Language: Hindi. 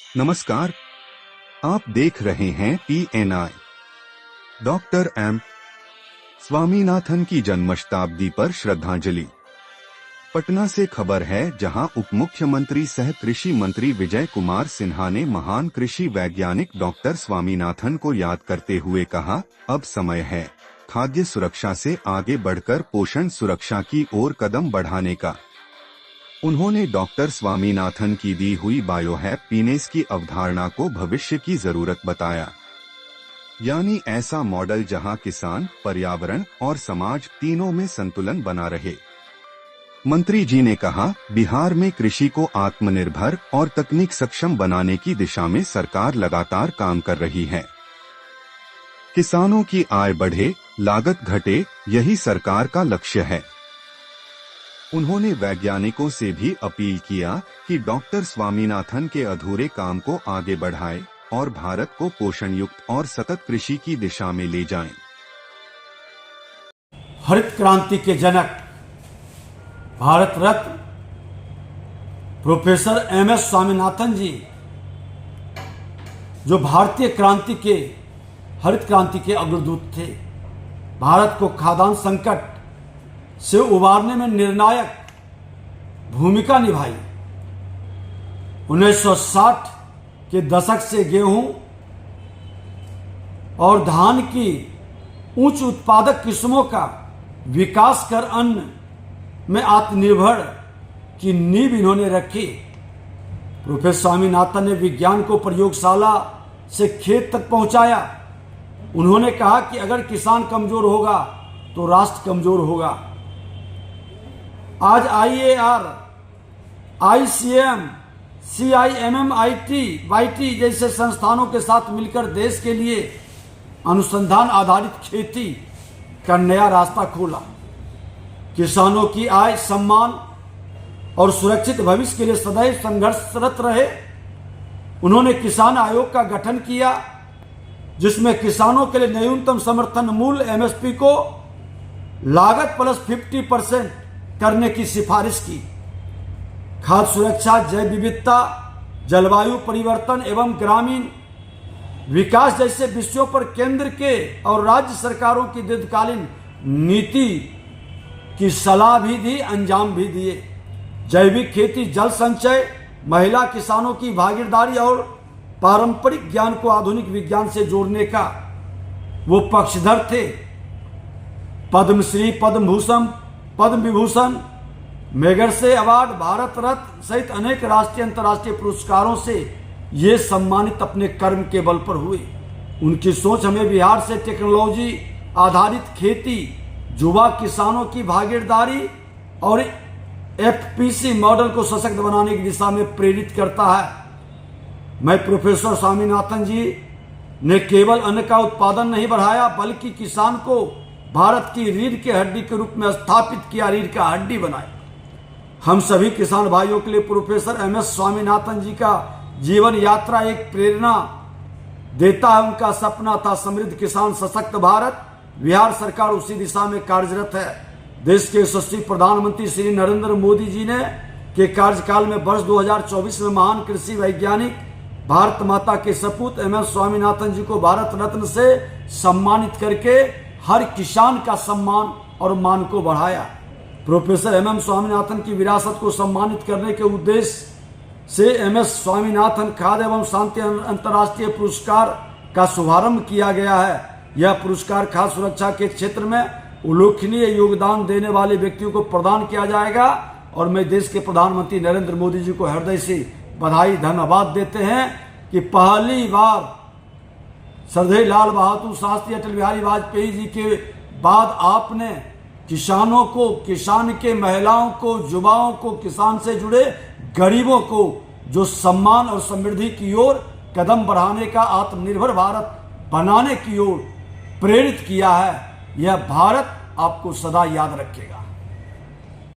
नमस्कार, आप देख रहे हैं PNI। डॉक्टर एम स्वामीनाथन की जन्मशताब्दी पर श्रद्धांजलि। पटना से खबर है, जहां उप मुख्यमंत्री सह कृषि मंत्री विजय कुमार सिन्हा ने महान कृषि वैज्ञानिक डॉक्टर स्वामीनाथन को याद करते हुए कहा, अब समय है खाद्य सुरक्षा से आगे बढ़कर पोषण सुरक्षा की ओर कदम बढ़ाने का। उन्होंने डॉक्टर स्वामीनाथन की दी हुई बायोहैप्पीनेस की अवधारणा को भविष्य की जरूरत बताया, यानी ऐसा मॉडल जहां किसान, पर्यावरण और समाज तीनों में संतुलन बना रहे। मंत्री जी ने कहा, बिहार में कृषि को आत्मनिर्भर और तकनीक सक्षम बनाने की दिशा में सरकार लगातार काम कर रही है। किसानों की आय बढ़े, लागत घटे, यही सरकार का लक्ष्य है। उन्होंने वैज्ञानिकों से भी अपील किया कि डॉक्टर स्वामीनाथन के अधूरे काम को आगे बढ़ाएं और भारत को पोषण युक्त और सतत कृषि की दिशा में ले जाएं। हरित क्रांति के जनक भारत रत्न प्रोफेसर MS स्वामीनाथन जी, जो भारतीय क्रांति के हरित क्रांति के अग्रदूत थे, भारत को खाद्यान्न संकट से उबारने में निर्णायक भूमिका निभाई। 1960 के दशक से गेहूं और धान की उच्च उत्पादक किस्मों का विकास कर अन्न में आत्मनिर्भर की नींव इन्होंने रखी। प्रोफेसर स्वामीनाथन ने विज्ञान को प्रयोगशाला से खेत तक पहुंचाया। उन्होंने कहा कि अगर किसान कमजोर होगा तो राष्ट्र कमजोर होगा। आज IAR, ICM, CIMM, YT जैसे संस्थानों के साथ मिलकर देश के लिए अनुसंधान आधारित खेती का नया रास्ता खोला। किसानों की आय, सम्मान और सुरक्षित भविष्य के लिए सदैव संघर्षरत रहे। उन्होंने किसान आयोग का गठन किया, जिसमें किसानों के लिए न्यूनतम समर्थन मूल्य MSP को लागत प्लस 50% करने की सिफारिश की। खाद्य सुरक्षा, जैव विविधता, जलवायु परिवर्तन एवं ग्रामीण विकास जैसे विषयों पर केंद्र के और राज्य सरकारों की दीर्घकालीन नीति की सलाह भी दी, अंजाम भी दिए। जैविक खेती, जल संचय, महिला किसानों की भागीदारी और पारंपरिक ज्ञान को आधुनिक विज्ञान से जोड़ने का वो पक्षधर थे। पद्मश्री, पद्म भूषण, पद्म विभूषण, मैगसेसे अवार्ड, भारत रत्न सहित अनेक राष्ट्रीय अंतर्राष्ट्रीय पुरस्कारों से ये सम्मानित अपने कर्म के बल पर हुए। उनकी सोच हमें बिहार से टेक्नोलॉजी आधारित खेती, युवा किसानों की भागीदारी और FPC मॉडल को सशक्त बनाने की दिशा में प्रेरित करता है। मैं प्रोफेसर स्वामीनाथन जी ने केवल अन्न का उत्पादन नहीं बढ़ाया, बल्कि किसान को भारत की रीढ़ की हड्डी के रूप में स्थापित किया, रीढ़ का हड्डी बनाए। हम सभी किसान भाइयों के लिए प्रोफेसर MS स्वामीनाथन जी का जीवन यात्रा एक प्रेरणा देता है। उनका सपना था समृद्ध किसान, सशक्त भारत। बिहार सरकार उसी दिशा में कार्यरत है। देश के यशस्वी प्रधानमंत्री श्री नरेंद्र मोदी जी ने के कार्यकाल में वर्ष 2024 में महान कृषि वैज्ञानिक, भारत माता के सपूत MS स्वामीनाथन जी को भारत रत्न से सम्मानित करके हर किसान का सम्मान और मान को बढ़ाया। प्रोफेसर MM स्वामीनाथन की विरासत को सम्मानित करने के उद्देश्य से MS स्वामीनाथन खाद्य एवं शांति अंतर्राष्ट्रीय पुरस्कार का शुभारंभ किया गया है। यह पुरस्कार खाद्य सुरक्षा के क्षेत्र में उल्लेखनीय योगदान देने वाले व्यक्तियों को प्रदान किया जाएगा। और मैं देश के प्रधानमंत्री नरेंद्र मोदी जी को हृदय से बधाई, धन्यवाद देते हैं कि पहली बार श्रद्धेय लाल बहादुर शास्त्री, अटल बिहारी वाजपेयी जी के बाद आपने किसानों को, किसान के महिलाओं को, युवाओं को, किसान से जुड़े गरीबों को जो सम्मान और समृद्धि की ओर कदम बढ़ाने का, आत्मनिर्भर भारत बनाने की ओर प्रेरित किया है। यह भारत आपको सदा याद रखेगा।